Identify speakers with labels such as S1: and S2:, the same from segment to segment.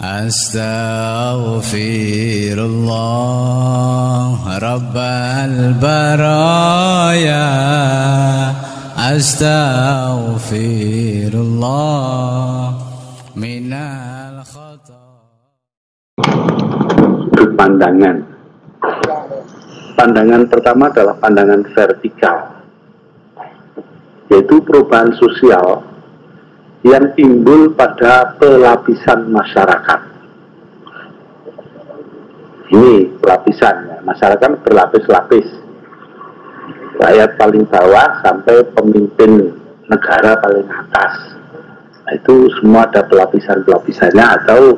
S1: Astaghfirullah Rabbal baraya. Astaghfirullah minal khata.
S2: Sudut pandangan. Pandangan pertama adalah pandangan vertikal, yaitu perubahan sosial yang timbul pada pelapisan masyarakat. Ini pelapisannya, masyarakat berlapis-lapis, rakyat paling bawah sampai pemimpin negara paling atas. Nah, itu semua ada pelapisan-pelapisannya atau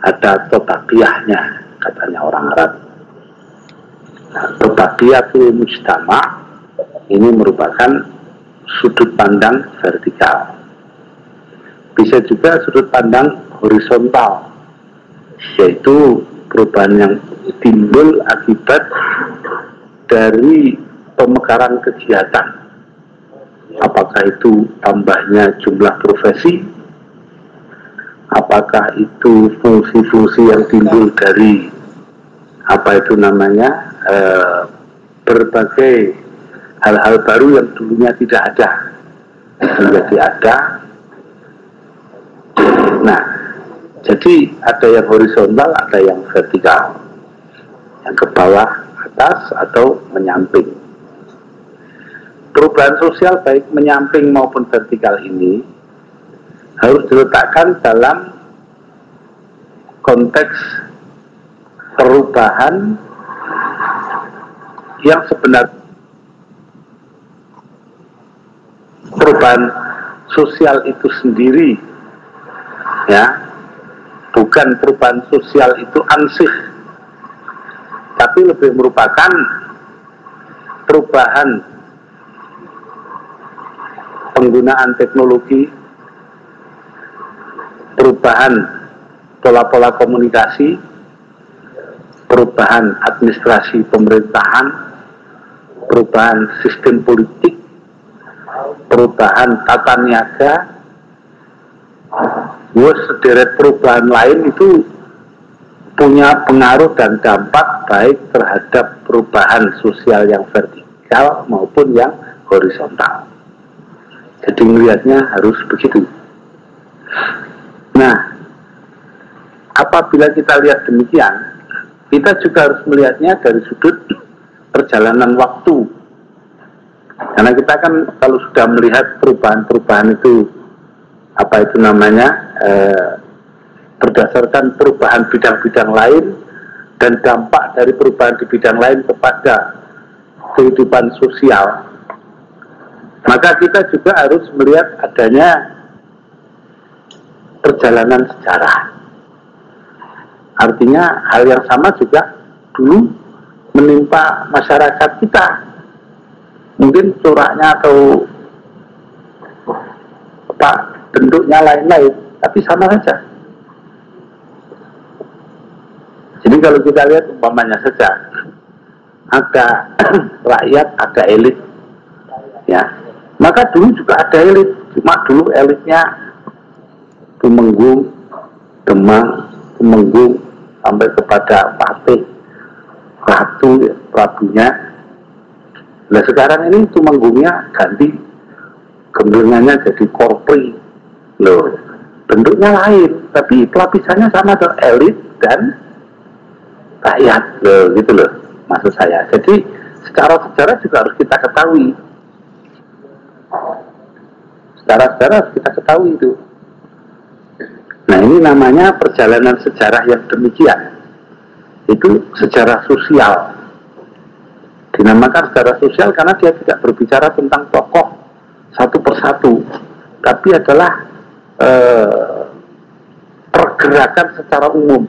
S2: ada totakiyahnya, katanya orang Arab. Nah, totakiyatul mujtama ini merupakan sudut pandang vertikal. Bisa juga sudut pandang horizontal, yaitu perubahan yang timbul akibat dari pemekaran kegiatan. Apakah itu tambahnya jumlah profesi, apakah itu fungsi-fungsi yang timbul dari berbagai hal-hal baru yang dulunya tidak ada menjadi ada. Nah, jadi ada yang horizontal, ada yang vertikal, yang ke bawah, atas, atau menyamping. Perubahan sosial baik menyamping maupun vertikal ini harus diletakkan dalam konteks perubahan yang sebenarnya. Perubahan sosial itu sendiri, ya, bukan perubahan sosial itu ansih, tapi lebih merupakan perubahan penggunaan teknologi, perubahan pola-pola komunikasi, perubahan administrasi pemerintahan, perubahan sistem politik, perubahan tata niaga, sederet perubahan lain itu punya pengaruh dan dampak baik terhadap perubahan sosial yang vertikal maupun yang horizontal. Jadi melihatnya harus begitu. Nah, apabila kita lihat demikian, kita juga harus melihatnya dari sudut perjalanan waktu. Karena kita kan kalau sudah melihat perubahan-perubahan itu berdasarkan perubahan bidang-bidang lain dan dampak dari perubahan di bidang lain kepada kehidupan sosial, maka kita juga harus melihat adanya perjalanan sejarah. Artinya hal yang sama juga dulu menimpa masyarakat kita. Mungkin coraknya atau bentuknya lain-lain, tapi sama saja. Jadi kalau kita lihat umpamanya saja, ada rakyat, ada elit, ya. Maka dulu juga ada elit, cuma dulu elitnya Tumenggung, Demang, Tumenggung, sampai kepada Patih, Ratu, ya, Prabunya. Nah sekarang ini Tumenggungnya ganti, gembirnya jadi Korpri, loh, bentuknya lain, tapi pelapisannya sama, tuh, elit dan rakyat, loh, gitu loh, maksud saya. Jadi secara sejarah juga harus kita ketahui. Secara sejarah harus kita ketahui itu. Nah ini namanya perjalanan sejarah yang demikian. Itu sejarah sosial. Dinamakan sejarah sosial karena dia tidak berbicara tentang tokoh satu persatu, tapi adalah pergerakan secara umum.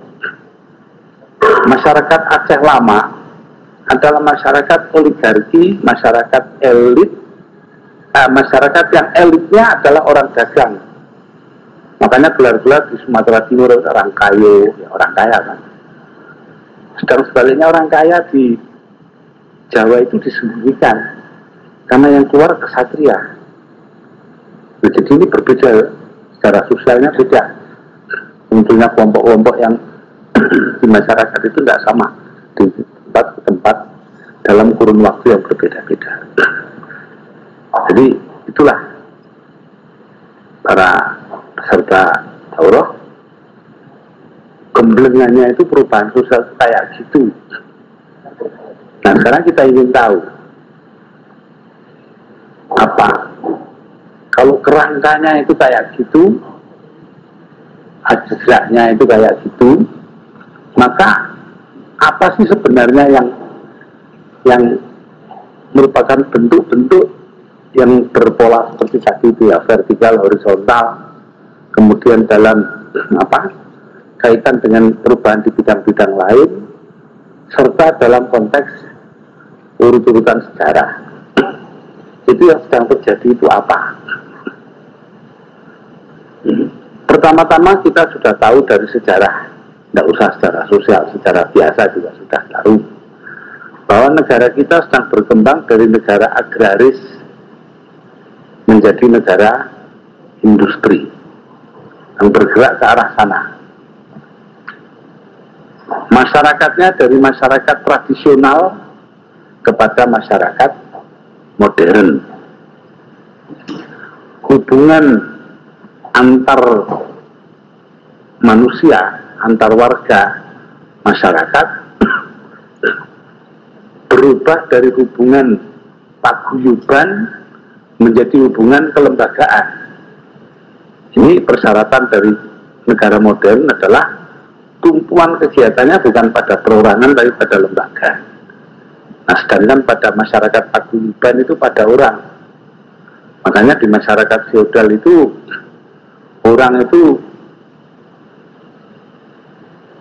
S2: Masyarakat Aceh lama adalah masyarakat oligarki, masyarakat elit, masyarakat yang elitnya adalah orang dagang. Makanya gelar-gelar di Sumatera Timur orang kayo, ya, orang kaya kan. Sedang sebaliknya orang kaya di Jawa itu disembunyikan karena yang keluar kesatria. Jadi ini berbeda, secara sosialnya beda. Yang sebetulnya kelompok-kelompok yang di masyarakat itu tidak sama di tempat ke tempat dalam kurun waktu yang berbeda-beda. Jadi itulah para peserta daurah, gemblengannya itu perubahan sosial kayak gitu. Nah sekarang kita ingin tahu apa kalau kerangkanya itu kayak gitu, jejaknya itu kayak gitu, maka apa sih sebenarnya yang merupakan bentuk-bentuk yang berpola seperti tadi itu ya, vertikal, horizontal, kemudian dalam kaitan dengan perubahan di bidang-bidang lain, serta dalam konteks urut-urutan sejarah. Itu yang sedang terjadi itu apa? Pertama-tama kita sudah tahu dari sejarah, tidak usah sejarah sosial, sejarah biasa juga sudah tahu bahwa negara kita sedang berkembang dari negara agraris menjadi negara industri yang bergerak ke arah sana. Masyarakatnya dari masyarakat tradisional kepada masyarakat modern. Hubungan antar manusia, antar warga masyarakat berubah dari hubungan paguyuban menjadi hubungan kelembagaan. Ini persyaratan dari negara modern adalah tumpuan kegiatannya bukan pada perorangan tapi pada lembaga. Nah, sedangkan pada masyarakat paguyuban itu pada orang. Makanya di masyarakat feodal itu orang itu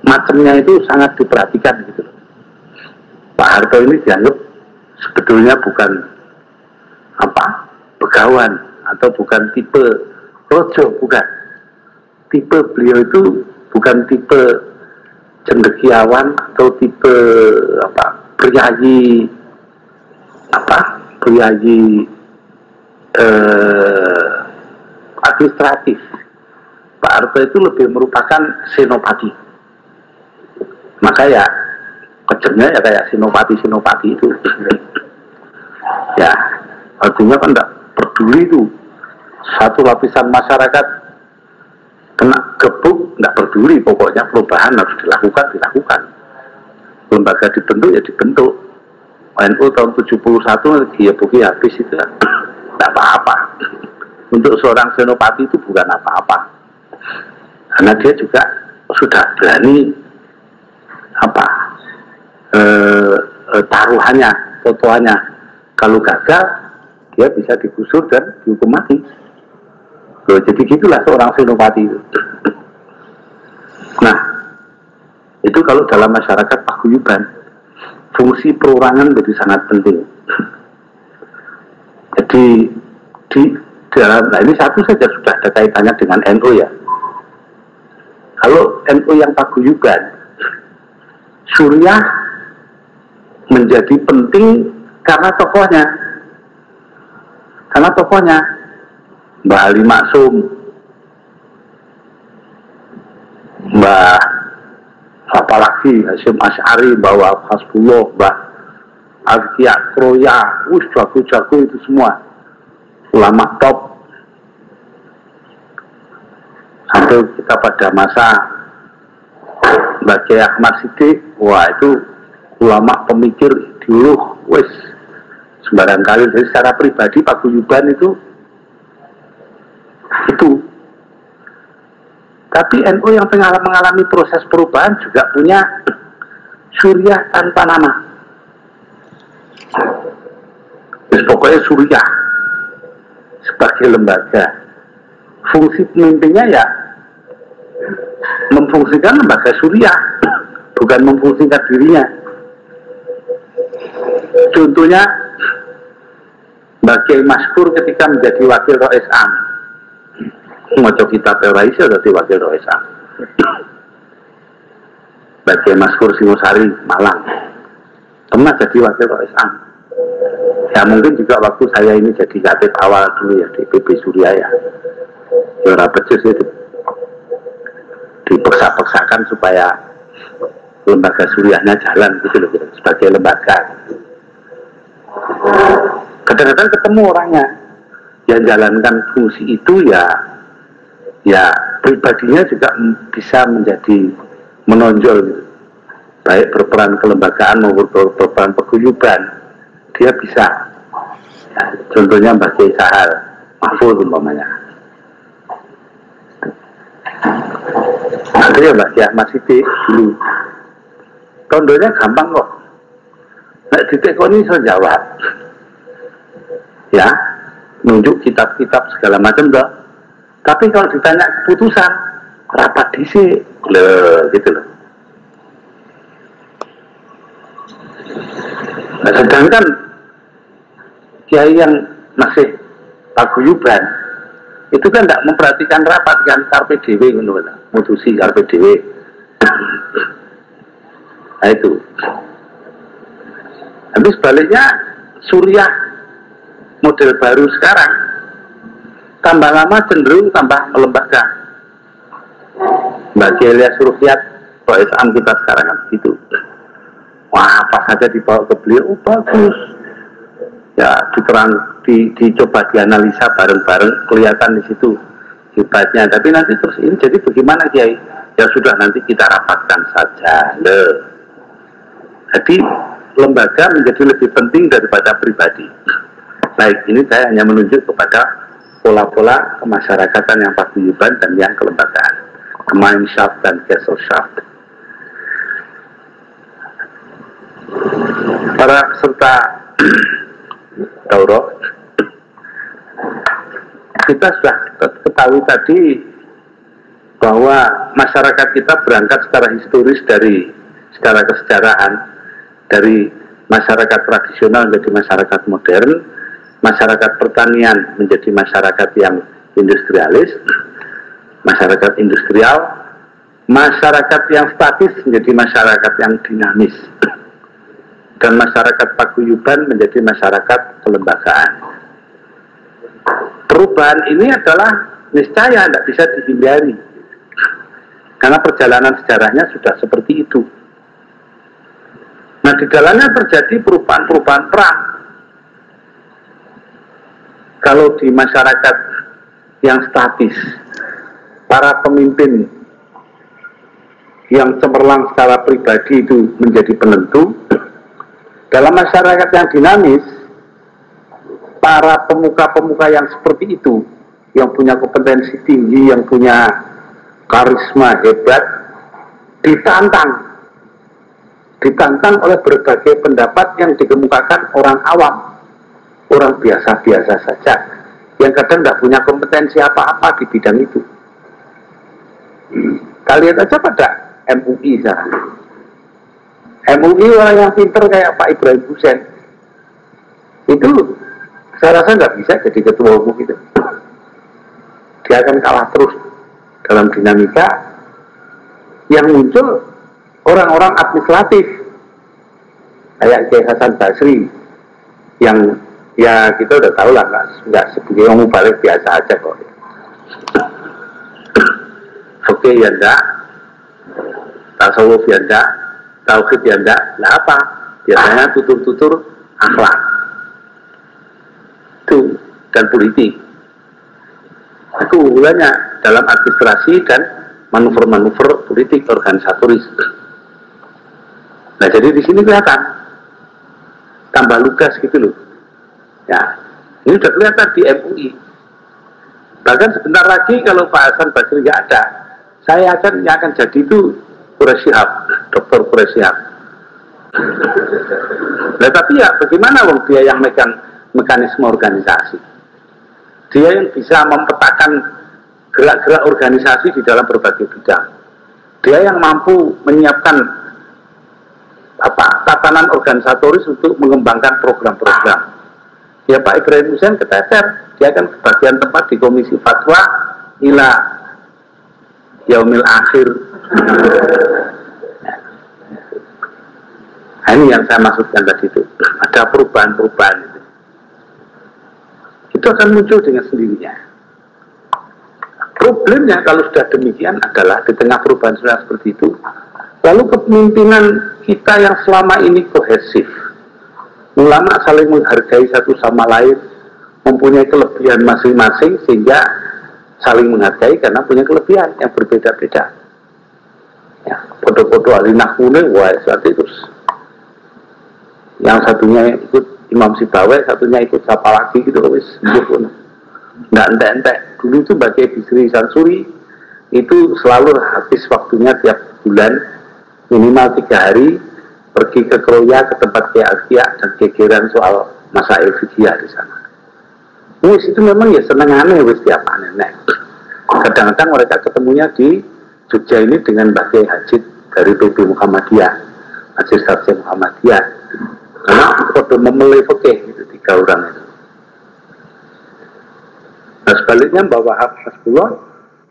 S2: macamnya itu sangat diperhatikan gitu. Pak Harto ini dianggap sebetulnya bukan begawan atau bukan tipe rojo, bukan. Tipe beliau itu bukan tipe cendekiawan atau tipe priayi administratif. Pak Harto itu lebih merupakan senopati. Maka ya kejemnya ya kayak senopati itu. Ya, artinya kan tidak peduli itu satu lapisan masyarakat kena gebuk, tidak peduli, pokoknya perubahan harus dilakukan. Lembaga dibentuk ya dibentuk. NU tahun 71 digebuki habis itu tidak apa-apa. Untuk seorang senopati itu bukan apa-apa, karena dia juga sudah berani taruhannya, fotoannya. Kalau gagal dia bisa digusur dan dihukum mati. Loh, jadi gitulah seorang senopati itu. Nah, itu kalau dalam masyarakat paguyuban, fungsi perorangan menjadi sangat penting. Jadi di dalam, nah ini satu saja sudah ada kaitannya dengan NU ya. Kalau NU yang paguyuban, Suriah menjadi penting karena tokohnya. Mbah Ali Maksum, Mbah apa lagi, Hasyim Asy'ari, Mbah Wahab Hasbullah, Mbah Azkia Kroya, jago-jago itu semua ulama top. Sampai kita pada masa Mbah Kiai Ahmad Siddiq, wah itu ulama pemikir ideolog, wes sembarang kali. Jadi secara pribadi paguyuban itu. Tapi NU yang mengalami proses perubahan juga punya Suriah tanpa nama. Pokoknya Suriah sebagai lembaga, fungsi pemimpinnya ya memfungsikan lembaga Suriah, bukan memfungsikan dirinya. Contohnya Mbah Kiai Maskur ketika menjadi wakil Rois Am, maca kitab Rois dadi wakil Rois Am. Mbah Kiai Maskur Singosari Malang pernah jadi wakil Rois Am. Ya mungkin juga waktu saya ini jadi katib awal dulu ya di PP Surya ya. Ya ora becus itu dipaksa kita paksakan supaya lembaga suriahnya jalan gitu loh, sebagai lembaga. Kadang-kadang ketemu orangnya yang jalankan fungsi itu ya pribadinya juga bisa menjadi menonjol gitu. Baik berperan kelembagaan maupun berperan paguyuban, dia bisa. Ya, contohnya Mbak Kiai Sahal Mahfud umpamanya. Ada ya Mbak Kiai Ahmad Siddiq dulu. Contohnya gampang kok. Nek ditekoni iso jawab. Ya, nunjuk kitab-kitab segala macam toh. Tapi kalau ditanya keputusan, rapat dhisik, gitu loh. Nah, sedangkan kiai yang masih paguyuban itu kan tidak memperhatikan rapat kan, karpe dewe ngono lho, mutusi karpe dewe. Nah itu. Tapi sebaliknya Suriah model baru sekarang tambah lama cenderung tambah melembaga. Mbak Gelia Surufiat Proesam kita sekarang kan gitu. Wah, apa saja dibawa ke beliau, bagus. Ya, dicoba dianalisa bareng-bareng, kelihatan di situ hebatnya. Tapi nanti terus ini jadi bagaimana Kiai? Ya sudah, nanti kita rapatkan saja. Jadi lembaga menjadi lebih penting daripada pribadi. Baik, ini saya hanya menunjuk kepada pola-pola kemasyarakatan yang paguyuban dan yang kelembagaan, Gemeinschaft dan Gesellschaft. Para peserta daurah, kita sudah ketahui tadi bahwa masyarakat kita berangkat secara historis secara kesejarahan dari masyarakat tradisional menjadi masyarakat modern, masyarakat pertanian menjadi masyarakat yang industrialis, masyarakat industrial, masyarakat yang statis menjadi masyarakat yang dinamis, dan masyarakat paguyuban menjadi masyarakat kelembagaan. Perubahan ini adalah niscaya tidak bisa dihindari, karena perjalanan sejarahnya sudah seperti itu. Nah, di dalamnya terjadi perubahan-perubahan perang. Kalau di masyarakat yang statis, para pemimpin yang cemerlang secara pribadi itu menjadi penentu. Dalam masyarakat yang dinamis, para pemuka-pemuka yang seperti itu, yang punya kompetensi tinggi, yang punya karisma hebat, ditantang oleh berbagai pendapat yang dikemukakan orang awam, orang biasa-biasa saja, yang kadang tidak punya kompetensi apa-apa di bidang itu. Kalian aja pada MUI sekarang. MUI orang yang pinter kayak Pak Ibrahim Hussein itu saya rasa nggak bisa jadi ketua umum itu. Dia akan kalah terus dalam dinamika yang muncul orang-orang administratif kayak Kiai Hasan Basri yang ya kita udah tahu lah nggak sebagai orang mubalik biasa aja kok. Oke ya enggak, tasawuf ya enggak, tauhid ya enggak, lah apa? Biasanya tutur-tutur akhlak itu dan politik. Itu unggulannya dalam administrasi dan manuver-manuver politik organisatoris. Nah, jadi di sini kelihatan tambah lugas gitu loh. Ya, ini sudah kelihatan di MUI. Bahkan sebentar lagi kalau Pak Hasan Basri nggak ada, saya yang akan jadi itu Quraish Shihab, Dr. Quraish Shihab. Nah, tapi ya bagaimana wong dia yang megang mekanisme organisasi, dia yang bisa mempetakan gerak-gerak organisasi di dalam berbagai bidang, dia yang mampu menyiapkan tatanan organisatoris untuk mengembangkan program-program. Ya Pak Ibrahim Hussein keteter, dia kan bagian tempat di Komisi Fatwa ila Yaumil Akhir. Nah, ini yang saya maksudkan tadi itu, ada perubahan-perubahan itu akan muncul dengan sendirinya. Problemnya kalau sudah demikian adalah di tengah perubahan sosial seperti itu, lalu kepemimpinan kita yang selama ini kohesif, ulama saling menghargai satu sama lain, mempunyai kelebihan masing-masing sehingga saling menghargai karena punya kelebihan yang berbeda-beda. Ya, foto-foto ahli nahwune, wah seperti itu. Yang satunya ikut Imam Sibawai, satunya ikut siapa lagi gitu, wis pun. Nggak entek-entek. Dulu itu bagi Bisri Sansuri itu selalu habis waktunya tiap bulan minimal 3 hari pergi ke Kroya, ke tempat Kia dan gegeran soal masail fikih di sana. Wis itu memang ya senengannya wis tiap nenek. Kadang-kadang mereka ketemunya di Jogja ini dengan Mbah Hajid dari PP Muhammadiyah, Hajid Sarjah Muhammadiyah. Karena pada memulai fikih itu 3 orang itu. Nah sebaliknya Mbah Wahab Hasbullah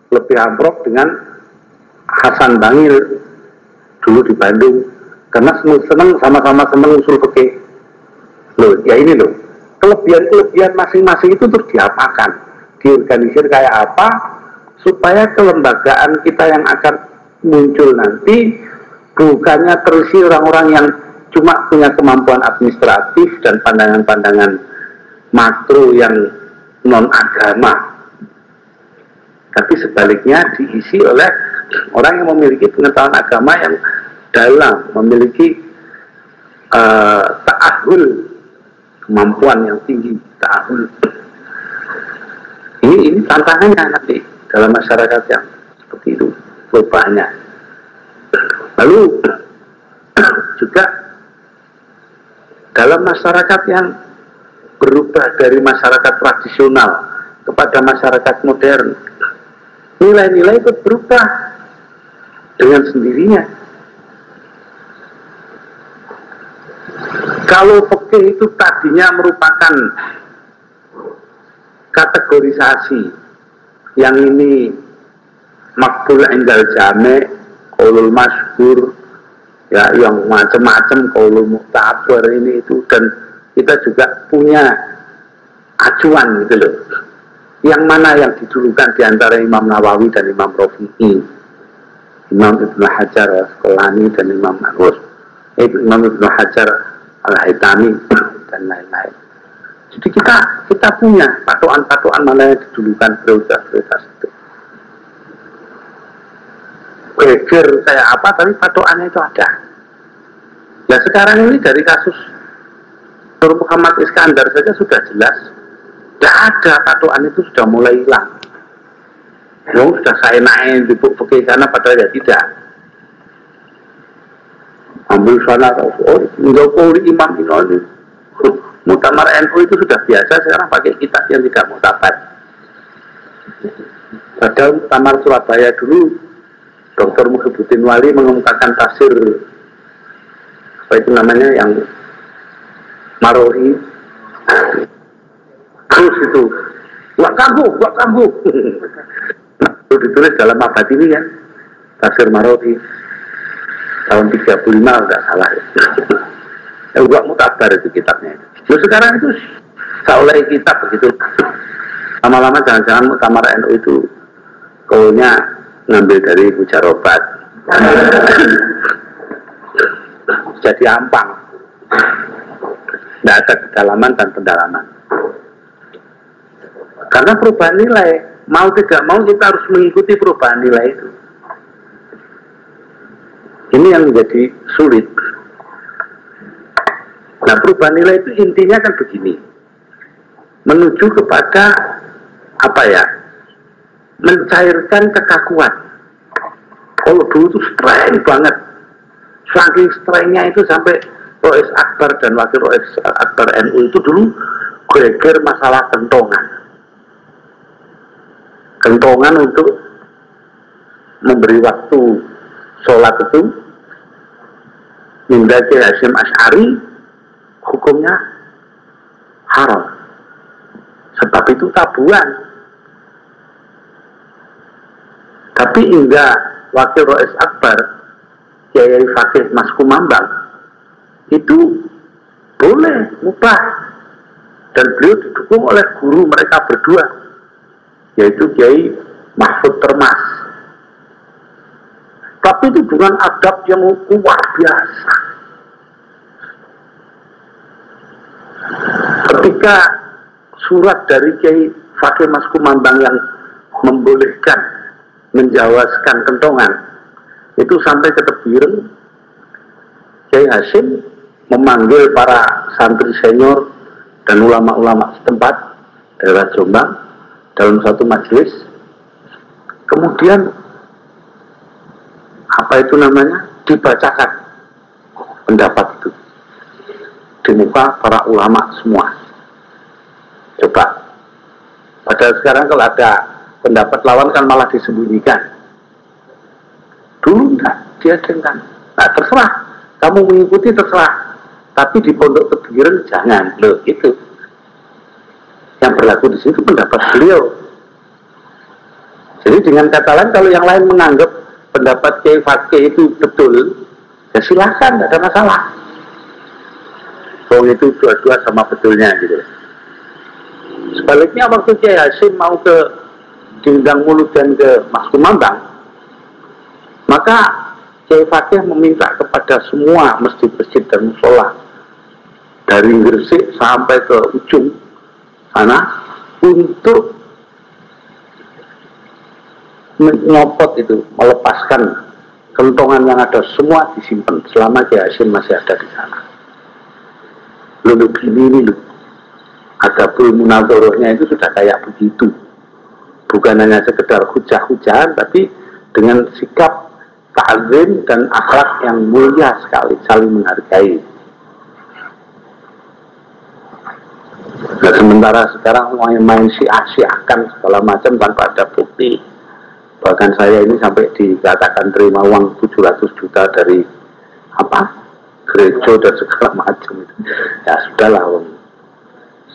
S2: lebih amprok dengan Hasan Bangil dulu di Bandung, karena senang sama-sama senang usul fikih. Loh, ya ini loh, kelebihan-kelebihan masing-masing itu terus diapakan, diorganisir kayak apa supaya kelembagaan kita yang akan muncul nanti bukannya terisi orang-orang yang cuma punya kemampuan administratif dan pandangan-pandangan makro yang non-agama, tapi sebaliknya diisi oleh orang yang memiliki pengetahuan agama yang dalam, memiliki ta'ahul, kemampuan yang tinggi, ta'ahul. Ini tantangannya nanti dalam masyarakat yang seperti itu perubahannya. Lalu juga dalam masyarakat yang berubah dari masyarakat tradisional kepada masyarakat modern, nilai-nilai itu berubah dengan sendirinya. Kalau fikih itu tadinya merupakan kategorisasi, yang ini makbul indal jame, qaulul masyhur, ya yang macam-macam, qaulul mu'tabar ini itu, dan kita juga punya acuan gitu loh. Yang mana yang didulukan di antara Imam Nawawi dan Imam Rafi'i, Imam Ibnu Hajar Al-Asqalani dan Imam Ibnu Hajar Al-Haytami dan lain-lain. Jadi kita punya patokan-patokan mana yang didulukan prioritas-prioritas itu. Geger kayak apa, tapi patokannya itu ada. Nah sekarang ini dari kasus Nur Muhammad Iskandar saja sudah jelas, tidak ada patokan itu sudah mulai hilang. Sudah saya naik di buku fikih sana, padahal ya tidak. Ambil sana, oh enggak kau imam ini. Muktamar NU itu sudah biasa, sekarang pakai kitab yang tidak muktabar. Padahal Muktamar Surabaya dulu, Dr. Muhyiddin Wali mengemukakan tafsir apa itu namanya yang Marohi, terus itu buat kambuh itu ditulis dalam abad ini kan, tafsir Marohi tahun 35 enggak salah. Enggak mutabar itu kitabnya. Lalu sekarang itu seolah kitab begitu, lama-lama jangan-jangan Muktamar NU itu kaunya ngambil dari Mujarobat jadi ampang, tidak ada kedalaman dan pendalaman. Karena perubahan nilai, mau tidak mau kita harus mengikuti perubahan nilai itu. Ini yang menjadi sulit. Nah perubahan nilai itu intinya kan begini, menuju kepada apa ya, mencairkan kekakuan. Kalau dulu itu streng banget, saking strengnya itu sampai Rois Akbar dan Wakil Rois Akbar NU itu dulu geger masalah kentongan untuk memberi waktu sholat itu. Minda Ki Hasyim Asy'ari hukumnya haram, sebab itu tabuan. Tapi hingga Wakil Rois Akbar Kiai Fakih Mas Kumambang itu boleh, mubah, dan beliau didukung oleh guru mereka berdua, yaitu Kiai Mahfud Termas. Tapi itu dengan adab yang luar biasa. Ketika surat dari Kiai Fakih Mas Kumambang yang membolehkan menjawaskan kentongan itu sampai ke Tebireng, Kiai Hasyim memanggil para santri senior dan ulama-ulama setempat daerah Jombang dalam satu majelis. Kemudian apa itu namanya, dibacakan pendapat itu di muka para ulama semua. Coba, padahal sekarang kalau ada pendapat lawan kan malah disembunyikan. Dulu enggak, diadakan. Nah, terserah, kamu mengikuti terserah, tapi di Pondok Tebireng jangan. Loh, itu yang berlaku di situ pendapat beliau. Jadi dengan kata lain, kalau yang lain menganggap pendapat Kiai Fakih itu betul, ya silahkan, tidak ada masalah. Itu dua-dua sama betulnya gitu. Sebaliknya waktu Kiai Hasyim mau ke diundang mulut dan ke Mas Kumambang, maka Kiai Fakih meminta kepada semua masjid-masjid dan musola dari Gresik sampai ke ujung sana untuk menyopot itu, melepaskan kentongan yang ada semua disimpan selama Kiai Hasyim masih ada di sana. Lalu gini loh, adabul munadzorohnya itu sudah kayak begitu, bukan hanya sekedar hujah-hujahan, tapi dengan sikap ta'zim dan akhlak yang mulia sekali, saling menghargai. Nah, sementara sekarang main syiah-syiahkan segala macam tanpa ada bukti. Bahkan saya ini sampai dikatakan terima uang 700 juta dari apa, gereja dan segala macam. Ya sudahlah,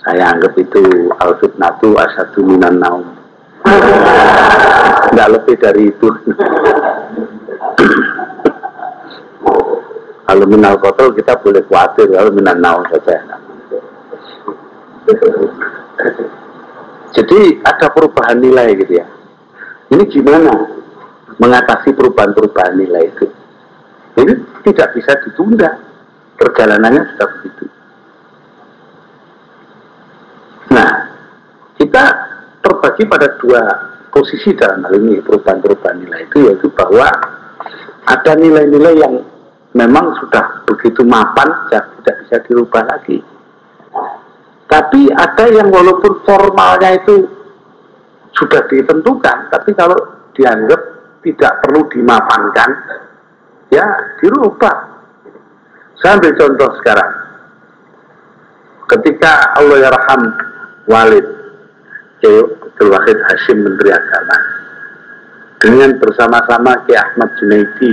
S2: saya anggap itu al-fitnatu asyadu minan naum. Nggak lebih dari itu. Kalau minal kotor kita boleh khawatir, kalau minan naum saja. Jadi ada perubahan nilai gitu ya. Ini gimana mengatasi perubahan-perubahan nilai itu? Ini tidak bisa ditunda, perjalanannya sudah begitu. Nah, kita terbagi pada dua posisi dalam hal ini perubahan-perubahan nilai itu, yaitu bahwa ada nilai-nilai yang memang sudah begitu mapan, tidak bisa dirubah lagi. Tapi ada yang walaupun formalnya itu sudah ditentukan, tapi kalau dianggap tidak perlu dimapankan, ya dirubah. Saya ambil contoh sekarang. Ketika Allah yarham Walid Kiai Abdul Wahid Hasyim Menteri Agama dengan bersama-sama Kiai Ahmad Junaidi,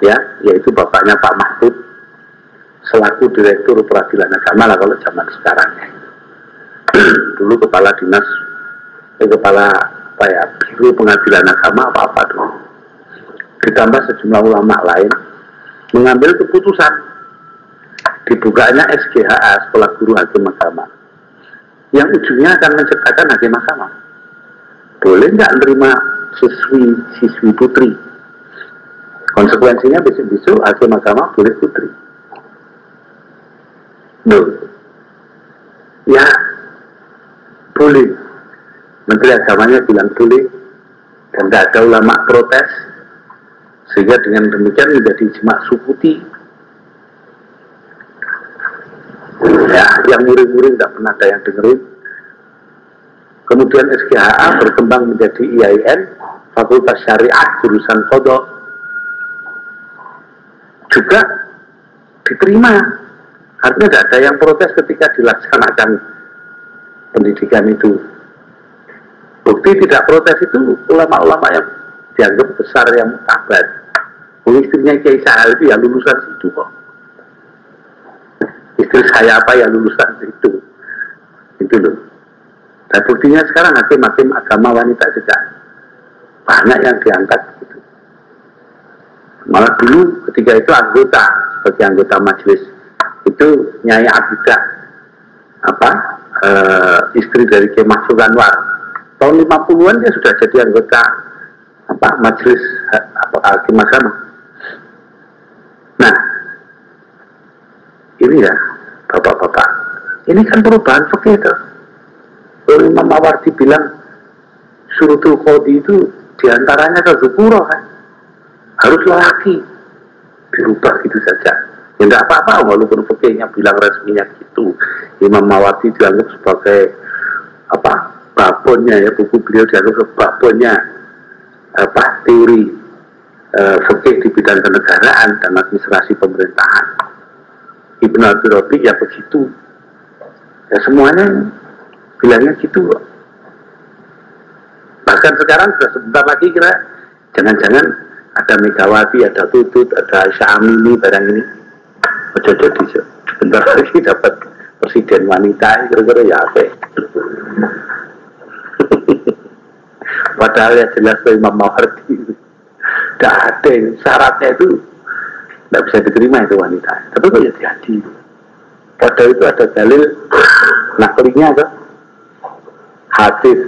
S2: ya, yaitu bapaknya Pak Mahfud selaku Direktur Peradilan Agama lah kalau zaman sekarang. Dulu kepala dinas, kepala apa ya, Biro Pengadilan Agama apa dulu. Ditambah sejumlah ulama lain mengambil keputusan dibukanya SGHA, Sekolah Guru Hakim Agama, yang ujungnya akan menciptakan hakim agama. Boleh nggak menerima siswi putri? Konsekuensinya besok-besok hakim agama boleh putri. Loh, ya boleh. Menteri Agamanya bilang boleh, dan tidak ada ulama protes, sehingga dengan demikian menjadi ijma sukuti. Ya, yang murid-murid tidak pernah ada yang dengerin. Kemudian SGHA berkembang menjadi IAIN, Fakultas Syariah jurusan Qadha, juga diterima. Artinya tidak ada yang protes ketika dilaksanakan pendidikan itu. Bukti tidak protes itu ulama-ulama yang dianggap besar, yang mutabar. Istrinya Kiai Sahal itu ya lulusan situ kok. Istri saya apa ya lulusan situ. Itu loh. Dan buktinya sekarang hakim-hakim agama wanita juga banyak yang diangkat gitu. Malah dulu ketika itu anggota, sebagai anggota majelis itu Nyai Abidah, istri dari Kiai Mahfud Anwar, tahun 50-an dia sudah jadi anggota majelis hakim agama. Nah, ini ya bapak-bapak, ini kan perubahan fikih itu. Kalau Imam Mawardi bilang surutul qadi itu diantaranya ke Zuhuro kan, harus lelaki, dirubah gitu saja. Ya enggak apa-apa walaupun fikihnya bilang resminya gitu. Imam Mawardi dianggap sebagai babonnya ya, buku beliau dianggap sebagai babonnya teori fikih di bidang kenegaraan dan administrasi pemerintahan. Ibnu Arabi ya begitu. Ya semuanya bilangnya gitu. Bahkan sekarang sudah sebentar lagi kira jangan-jangan ada Megawati, ada Tutut, ada Syamili barang ini. Ojo-ojo sebentar lagi dapat presiden wanita, kira-kira ya apa? Padahal ya jelas Imam Mawardi tidak ada syaratnya itu tidak bisa diterima itu wanita. Tapi kok ya jadi. Padahal itu ada dalil naklinya ke hadis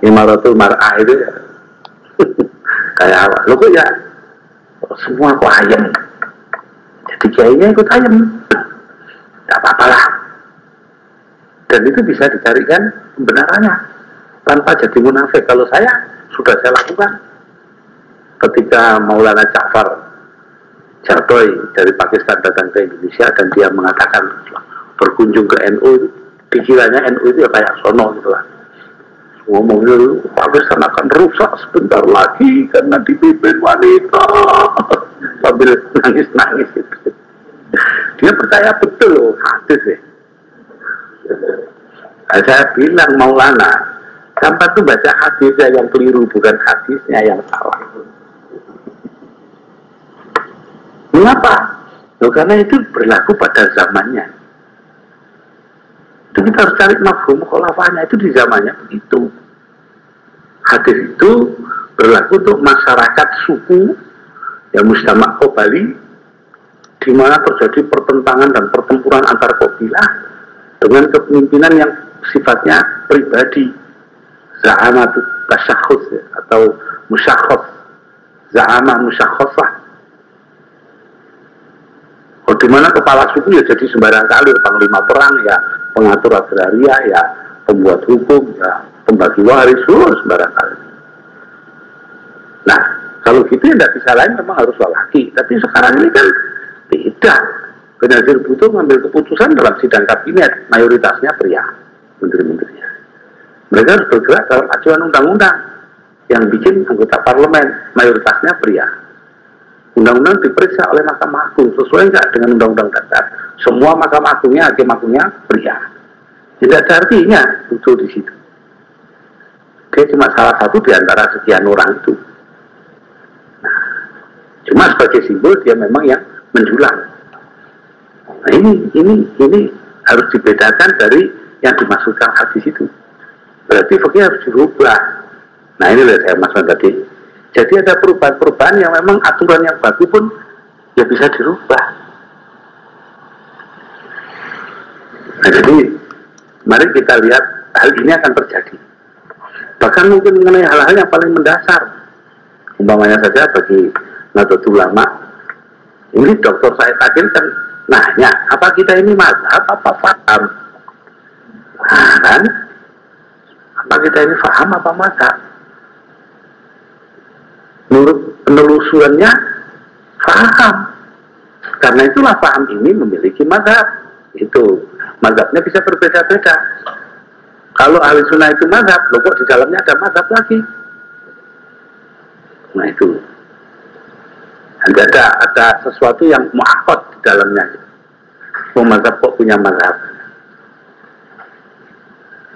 S2: Imaratul Mar'ah itu ya. Kayak apa? Lo kok ya semua kok ayam. Jadi kayaknya ikut ayam. Tidak apa-apalah. Dan itu bisa dicarikan pembenarannya tanpa jadi munafik. Kalau saya sudah saya lakukan ketika Maulana Ja'far Jardoy dari Pakistan datang ke Indonesia dan dia mengatakan berkunjung ke NU, dikiranya NU itu ya kayak sono gitu lah. Ngomongnya Pakistan akan rusak sebentar lagi karena dipimpin wanita, sambil nangis-nangis gitu. Dia percaya betul loh hadis ya. Saya bilang Maulana, sampai tuh baca hadisnya yang keliru, bukan hadisnya yang salah. Mengapa? Loh, karena itu berlaku pada zamannya. Itu kita harus cari mafhum kholafahnya, itu di zamannya begitu. Hadis itu berlaku untuk masyarakat suku yang mujtama' Qobali, di mana terjadi pertentangan dan pertempuran antar kabilah dengan kepemimpinan yang sifatnya pribadi, za'amatut tasyakhus ya, atau musyakhos, za'amah musyakhosah. Di mana kepala suku ya jadi sembarang kali, panglima perang ya, pengatur agraria ya, pembuat hukum ya, pembagi waris, sembarang kali. Nah, kalau gitu ya tidak bisa lain, memang harus lelaki. Tapi sekarang ini kan tidak. Benazir Bhutto mengambil keputusan dalam sidang kabinet, mayoritasnya pria, menteri-menterinya. Mereka harus bergerak dalam acuan undang-undang yang bikin anggota parlemen, mayoritasnya pria. Undang-undang diperiksa oleh Mahkamah Agung sesuai enggak dengan Undang-Undang Dasar. Semua Mahkamah Agungnya, hakim agungnya pria. Tidak ada artinya Bhutto di situ. Dia cuma salah satu di antara sekian orang itu. Nah, cuma sebagai simbol dia memang yang menjulang. Nah, ini harus dibedakan dari yang dimaksudkan hadis itu. Berarti fikih harus dirubah. Nah, ini loh saya maksud tadi. Jadi ada perubahan-perubahan yang memang aturan yang baku pun ya bisa dirubah. Nah, jadi mari kita lihat hal ini akan terjadi. Bahkan mungkin mengenai hal-hal yang paling mendasar. Umpamanya saja bagi Nahdlatul Ulama, ini Dr. Said Akil kan nanya, apa kita ini mazhab apa faham? Nah, kan? Apa kita ini faham apa mazhab? Menurut penelusurannya faham. Karena itulah faham ini memiliki mazhab. Itu mazhabnya bisa berbeda-beda. Kalau ahli sunnah itu mazhab, loh kok di dalamnya ada mazhab lagi? Nah itu. Ada sesuatu yang mu'akhad di dalamnya. Mazhab kok punya mazhab?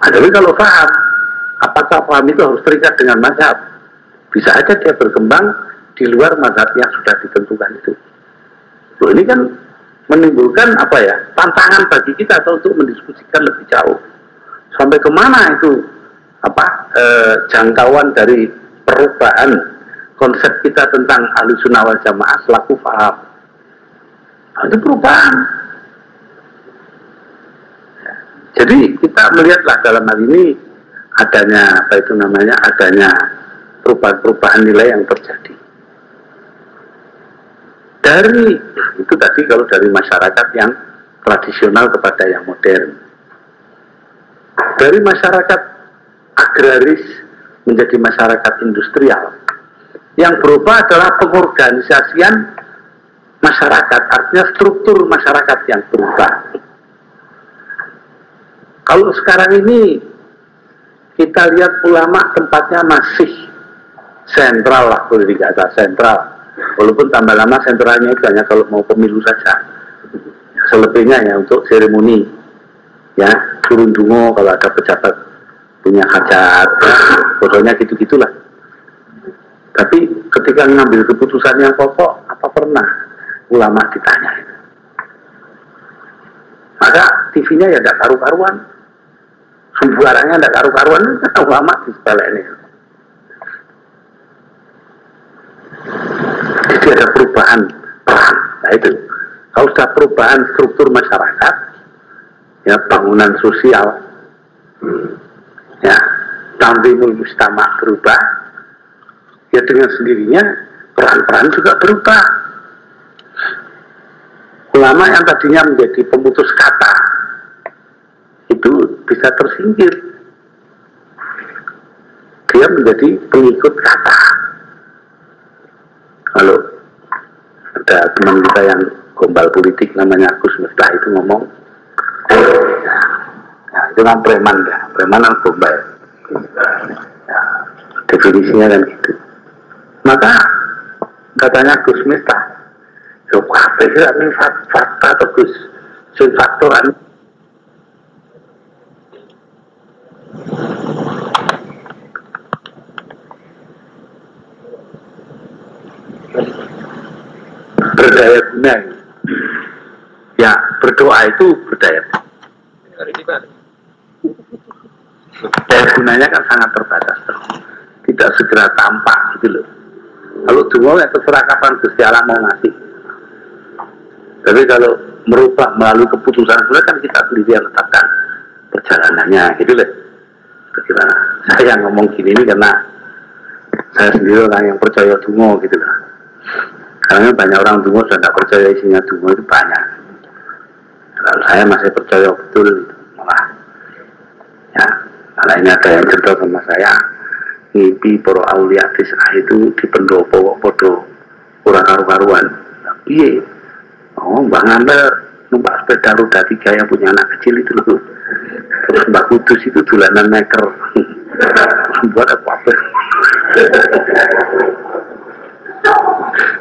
S2: Nah, jadi kalau paham, apakah paham itu harus terikat dengan mazhab? Bisa aja dia berkembang di luar mazhab yang sudah ditentukan itu. Loh, ini kan menimbulkan tantangan bagi kita untuk mendiskusikan lebih jauh. Sampai kemana itu jangkauan dari perubahan konsep kita tentang ahli sunnah wal jamaah selaku faham. Nah, itu perubahan. Jadi kita melihatlah dalam hal ini adanya adanya perubahan-perubahan nilai yang terjadi. Dari itu tadi kalau dari masyarakat yang tradisional kepada yang modern. Dari masyarakat agraris menjadi masyarakat industrial. Yang berubah adalah pengorganisasian masyarakat, artinya struktur masyarakat yang berubah. Kalau sekarang ini kita lihat ulama tempatnya masih sentral lah, boleh dikata sentral. Walaupun tambah lama sentralnya itu hanya kalau mau pemilu saja. Selebihnya ya untuk seremoni, ya turun dungo kalau ada pejabat punya hajat, pokoknya gitu-gitulah. Tapi ketika mengambil keputusan yang pokok, apa pernah ulama ditanya? Maka TV-nya ya tidak karu-karuan, sembarangnya tidak karu-karuan, ulama disepelekan. Jadi ada perubahan peran, nah itu. Kalau sudah perubahan struktur masyarakat, ya bangunan sosial, ya tanzimul mujtama berubah, ya dengan sendirinya peran-peran juga berubah. Ulama yang tadinya menjadi pemutus kata itu bisa tersingkir, dia menjadi pengikut kata. Kalau ada teman kita yang gombal politik namanya Gus Miftah itu ngomong, ya, itu kan preman ya, premanan gombal, ya, definisinya kan gitu. Maka katanya Gus Miftah, yo kabeh ini fakta atau Gus sing faktoran. Berdaya guna ya, berdoa itu berdaya. Daya gunanya kan sangat terbatas, tidak segera tampak gitu loh. Kalau doa ya terserah kapan Gusti Allah mau ngasih. Tapi kalau merubah melalui keputusan itu kan kita sendiri yang letakkan perjalanannya gitu loh. Kira saya ngomong gini ini karena saya sendiri orang yang percaya dungo gitu loh. Karena banyak orang dungo sudah tidak percaya isinya dungo itu banyak. Kalau saya masih percaya betul gitu. Malah ini ada yang cerita sama saya, ngipi para aulia desah itu di pendopo podo kurang karu-karuan. Iya, Mbak Ngandel numpak sepeda roda 3 yang punya anak kecil itu loh. Terus Mbak Kudus itu dolanan meker, buat apa?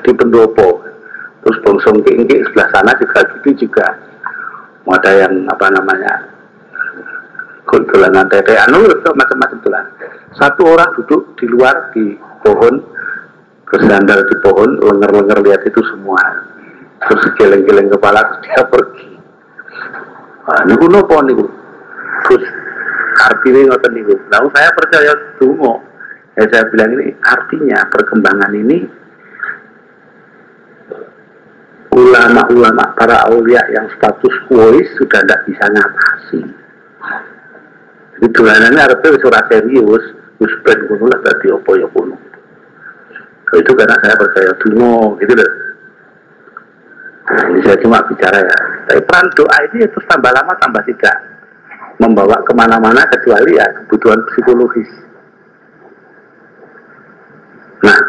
S2: Di pendopo. Terus bongsong tinggi sebelah sana juga gitu juga. Ada yang dolanan tetean, macam-macam dolan. Satu orang duduk di luar di pohon, bersandar di pohon, lenger-lenger lihat itu semua. Terus geleng-geleng kepala, terus dia pergi. Niku nopo niku. Terus artinya ngoten niku. Lalu saya percaya dungo. Ya saya bilang ini artinya perkembangan ini ulama-ulama para aulia yang status quo sudah tidak bisa ngatasi. Jadi dolanannya artinya wis ora serius, wis ben ngono lah dadi apa ya kono. Itu karena saya percaya dungo gitu loh. Ini saya cuma bicara ya. Tapi peran doa ini terus tambah lama tambah tidak membawa kemana-mana kecuali ya kebutuhan psikologis. Nah,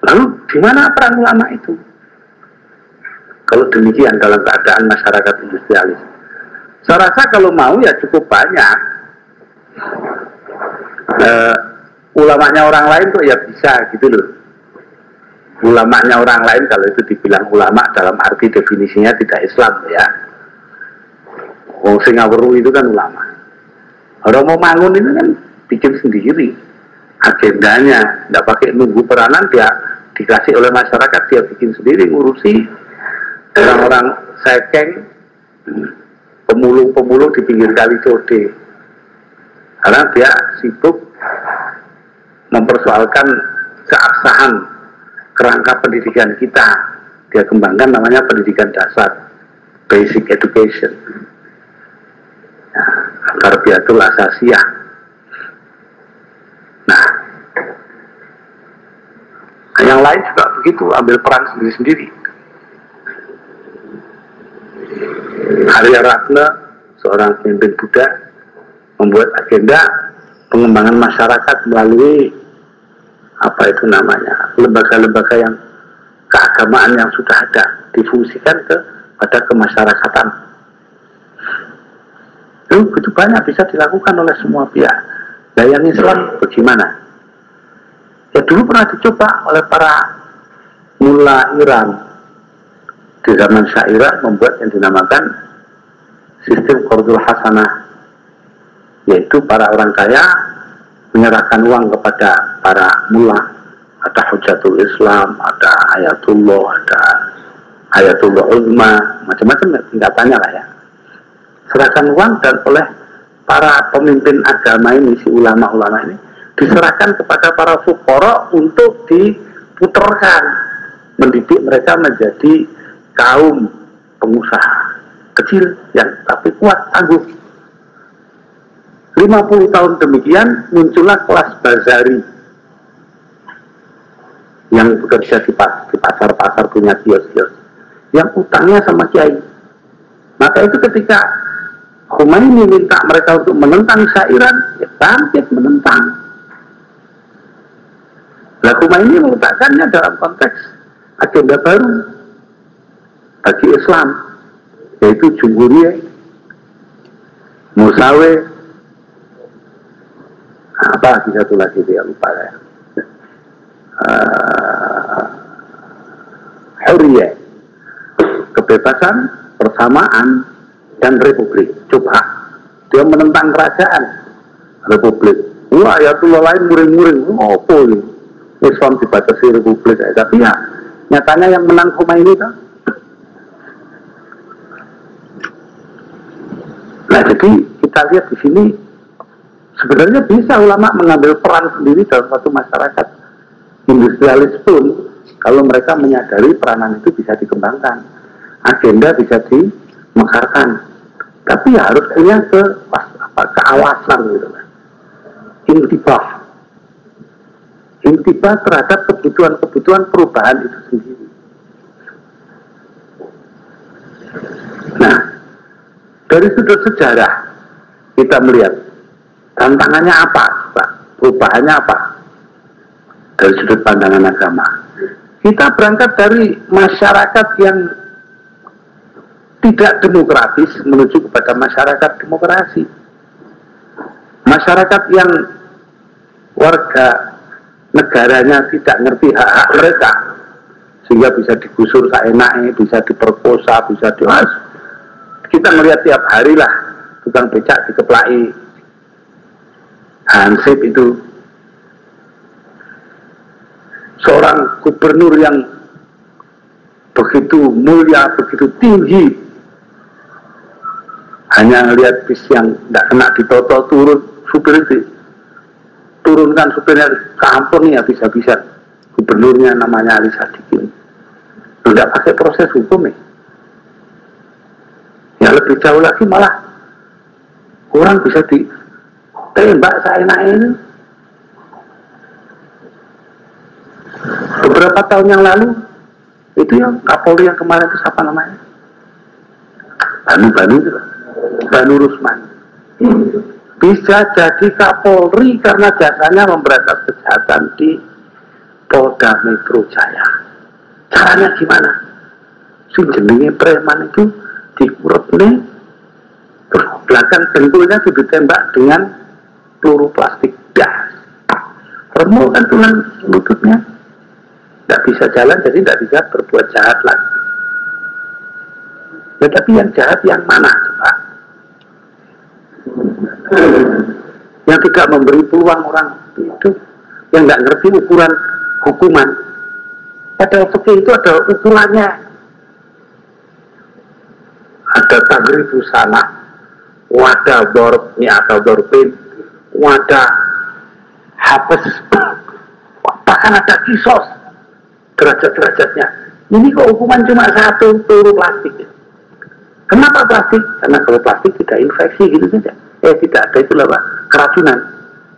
S2: lalu di mana peran ulama itu? Kalau demikian dalam keadaan masyarakat industrialis, saya rasa kalau mau ya cukup banyak. Ulamanya orang lain kok ya bisa gitu loh. Ulamanya orang lain kalau itu dibilang ulama dalam arti definisinya tidak Islam ya. Singapura itu kan ulama. Orang mau bangun itu kan bikin sendiri agendanya, tidak pakai nunggu peranan, dia dikasih oleh masyarakat, dia bikin sendiri, ngurusi orang-orang sekeng, pemulung-pemulung di pinggir kali Code. Karena dia sibuk mempersoalkan keabsahan kerangka pendidikan kita. Dia kembangkan namanya pendidikan dasar, basic education. Tarbiyatul asasiyah. Nah, yang lain juga begitu, ambil peran sendiri-sendiri. Arya Ratna, seorang pemimpin Buddha, membuat agenda pengembangan masyarakat melalui apa itu namanya, lembaga-lembaga yang keagamaan yang sudah ada, difungsikan pada kemasyarakatan. Itu begitu banyak bisa dilakukan oleh semua pihak. Nah, yang Islam bagaimana? Ya dulu pernah dicoba oleh para mula Iran di zaman Shah Iran membuat yang dinamakan sistem qardul hasanah, yaitu para orang kaya menyerahkan uang kepada para mula. Ada Hujatul Islam, ada Ayatullah, ada Ayatullah Uzma, macam-macam tingkatannya lah ya. Serahkan uang dan oleh para pemimpin agama ini, si ulama-ulama ini, diserahkan kepada para fuqara untuk diputerkan, mendidik mereka menjadi kaum pengusaha kecil yang tapi kuat, tangguh. 50 tahun demikian muncullah kelas bazari yang bekerja di pasar-pasar, punya kios-kios yang utangnya sama kiai. Maka itu ketika Khomeini minta mereka untuk menentang Shah Iran, ya bangkit menentang. Nah, Khomeini meletakkannya dalam konteks agenda baru bagi Islam, yaitu Jumhuriyah, Musawe, apa lagi satu lagi dia lupa ya, Hurriyah, kebebasan, persamaan, dan republik. Coba dia menentang kerajaan, republik. Wah, Ayatullah lain muring-muring, apa ini? Islam dibatasi republik, tapi ya nyatanya yang menang Khomeini kan. Nah, jadi kita lihat di sini sebenarnya bisa ulama mengambil peran sendiri dalam suatu masyarakat industrialis pun, kalau mereka menyadari peranan itu bisa dikembangkan, agenda bisa dimekarkan, tapi ya harus punya keawasan gitu kan, intibah terhadap kebutuhan perubahan itu sendiri. Nah, dari sudut sejarah kita melihat tantangannya apa, Pak? Perubahannya apa? Dari sudut pandangan agama, kita berangkat dari masyarakat yang tidak demokratis menuju kepada masyarakat demokrasi. Masyarakat yang warga negaranya tidak ngerti hak-hak mereka, sehingga bisa digusur seenaknya, bisa diperkosa, bisa kita melihat tiap hari lah tukang becak dikeplai, hansip itu. Seorang gubernur yang begitu mulia, begitu tinggi, hanya lihat bis yang tidak kena ditoto turun, supir itu turunkan supirnya ke ampun ya, bisa-bisa gubernurnya namanya Ali Sadikin tidak pakai proses hukum ya. Ya lebih jauh lagi malah orang bisa ditembak seenaknya ini. Beberapa tahun yang lalu itu ya Kapolri yang kemarin itu siapa namanya, Banu Rusman, bisa jadi Kapolri karena jasanya memberantas kejahatan di Polda Metro Jaya. Caranya gimana? Si jenenge preman itu dikurep nih, terus belakang dengkulnya ditembak dengan peluru plastik gas, remuk kan tulang lututnya, tidak bisa jalan, jadi tidak bisa berbuat jahat lagi. Ya tapi yang jahat yang mana coba? Yang tidak memberi peluang orang itu, yang tidak ngerti ukuran hukuman. Padahal fikih itu ada ukurannya. Ada tagribu sana, wadah dorb, atau dorbin, wadah hapes, bahkan ada kisos derajat-derajatnya. Ini kok hukuman cuma satu, peluru plastik. Kenapa plastik? Karena kalau plastik tidak infeksi gitu saja. Tidak ada itulah Pak, keracunan.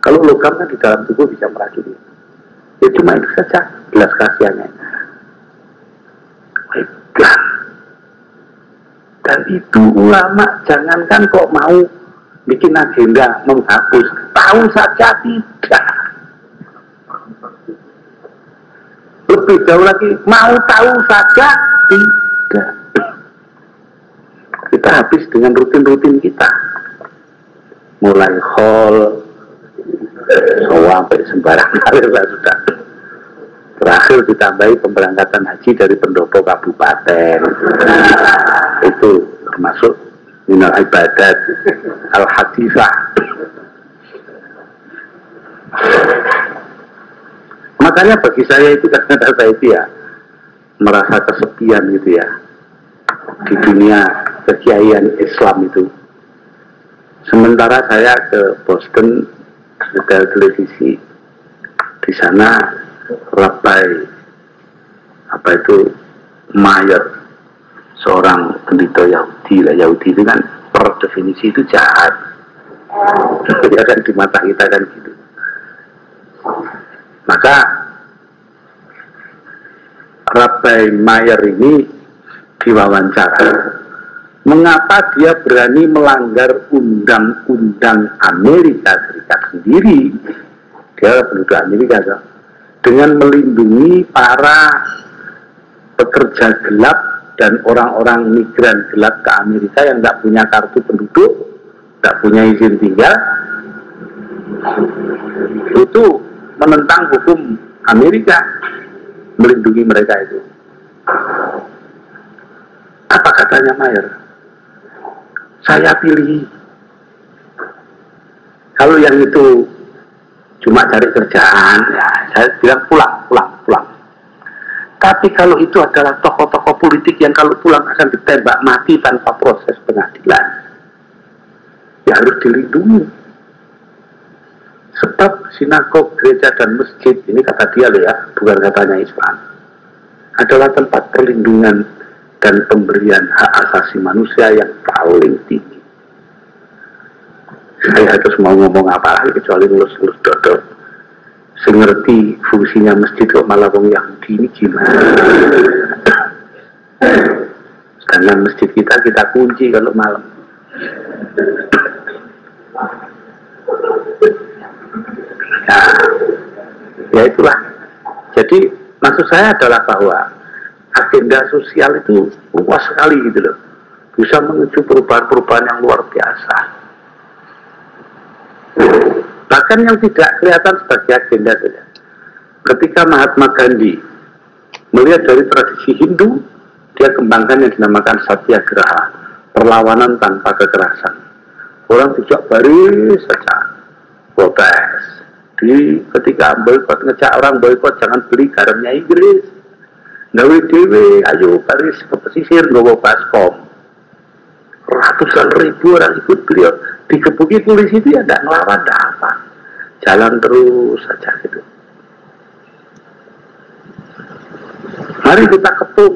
S2: Kalau logam kan di dalam tubuh bisa meracuni. Ya cuma itu saja belas kasihannya. Dan itu ulama jangankan kok mau bikin agenda menghapus, tahu saja tidak. Lebih jauh lagi, mau tahu saja tidak. Kita habis dengan rutin-rutin kita, mulai hall sampai sembarang karir lah sudah. Terakhir ditambahi pemberangkatan haji dari pendopo kabupaten, itu termasuk minal ibadat al-hadisah. Makanya bagi saya itu kadang-kadang saya itu ya merasa kesepian gitu ya di dunia kekiaian Islam itu. Sementara saya ke Boston, setel televisi, di sana Rabbi Mayer, seorang pendeta Yahudi lah. Yahudi itu kan per definisi itu jahat ya kan, di mata kita kan gitu. Maka Rabbi Mayer ini diwawancara, mengapa dia berani melanggar undang-undang Amerika Serikat sendiri, dia penduduk Amerika dengan melindungi para pekerja gelap dan orang-orang migran gelap ke Amerika yang tidak punya kartu penduduk, tidak punya izin tinggal. Itu menentang hukum Amerika, melindungi mereka itu. Apa katanya Mayer? Saya pilih. Kalau yang itu cuma cari kerjaan, ya saya bilang pulang. Tapi kalau itu adalah tokoh-tokoh politik yang kalau pulang akan ditembak mati tanpa proses pengadilan, ya harus dilindungi. Sebab sinagog, gereja dan masjid ini, kata dia loh ya, bukan katanya Islam, adalah tempat perlindungan dan pemberian hak asasi manusia yang paling tinggi. Saya harus mau ngomong apa lagi kecuali ngurus-ngurus dodol. Saya ngerti fungsinya masjid kok malah wong Yahudi ini gimana. Sedangkan masjid kita kunci kalau malam. Ya itulah. Jadi maksud saya adalah bahwa agenda sosial itu luas sekali gitu loh, bisa menuju perubahan-perubahan yang luar biasa. Bahkan yang tidak kelihatan sebagai agenda saja. Ketika Mahatma Gandhi melihat dari tradisi Hindu, dia kembangkan yang dinamakan Satyagraha, perlawanan tanpa kekerasan. Orang tidak baris saja protes. Ketika boykot, ngejak orang boykot jangan beli garamnya Inggris, gawe dewe, ayo baris ke pesisir, gawa baskom. Ratusan ribu orang ikut beliau, digebuki polisi itu ya tidak ngelawan, tidak apa, jalan terus saja gitu. Mari kita kepung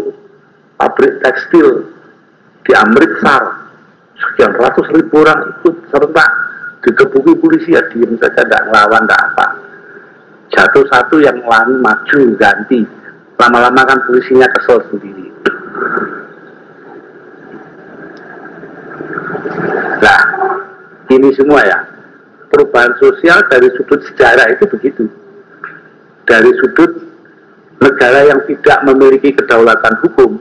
S2: pabrik tekstil di Amritsar, sekian ratus ribu orang ikut serentak, digebuki polisi ya diem saja, tidak ngelawan, tidak apa. Jatuh satu yang lain maju ganti, lama-lama kan polisinya kesel sendiri. Nah, ini semua ya perubahan sosial dari sudut sejarah itu begitu. Dari sudut negara yang tidak memiliki kedaulatan hukum,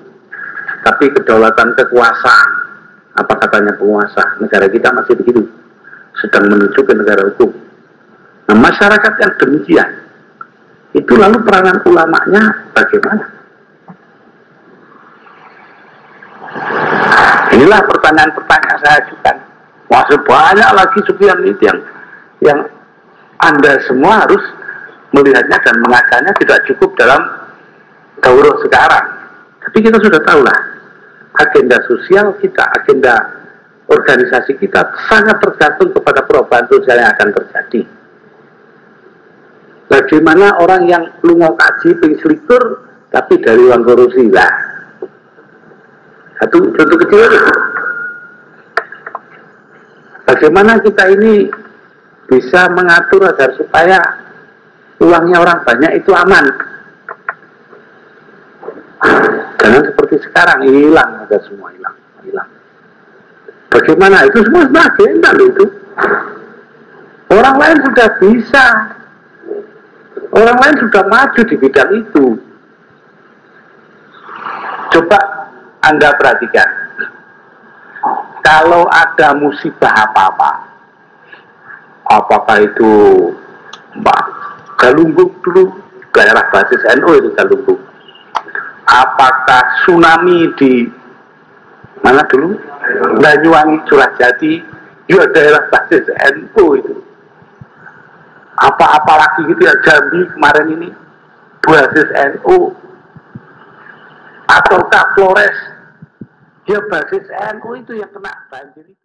S2: tapi kedaulatan kekuasaan. Apa katanya penguasa? Negara kita masih begitu, sedang menuju ke negara hukum. Nah, masyarakat yang demikian itu lalu peranan ulamanya bagaimana? Inilah pertanyaan-pertanyaan saya ajukan. Masih banyak lagi sekian itu yang Anda semua harus melihatnya dan mengacanya, tidak cukup dalam daurah sekarang. Tapi kita sudah tahu lah, agenda sosial kita, agenda organisasi kita sangat tergantung kepada perubahan sosial yang akan terjadi. Bagaimana orang yang lungo kaji pengselikur tapi dari uang korupsi lah. Satu contoh kecil. Bagaimana kita ini bisa mengatur agar supaya uangnya orang banyak itu aman? Jangan seperti sekarang, hilang, ada semua hilang. Bagaimana? Itu semua agenda loh itu. Orang lain sudah bisa. Orang lain sudah maju di bidang itu. Coba Anda perhatikan. Kalau ada musibah apa-apa, apakah itu Galunggung dulu, daerah basis NU itu Galunggung. Apakah tsunami di mana dulu? Banyuwangi, Curahjati, juga daerah basis NU itu. Apa-apa lagi gitu ya, Jambi kemarin ini basis NU. Ataukah Flores, dia basis NU itu yang kena banjir itu.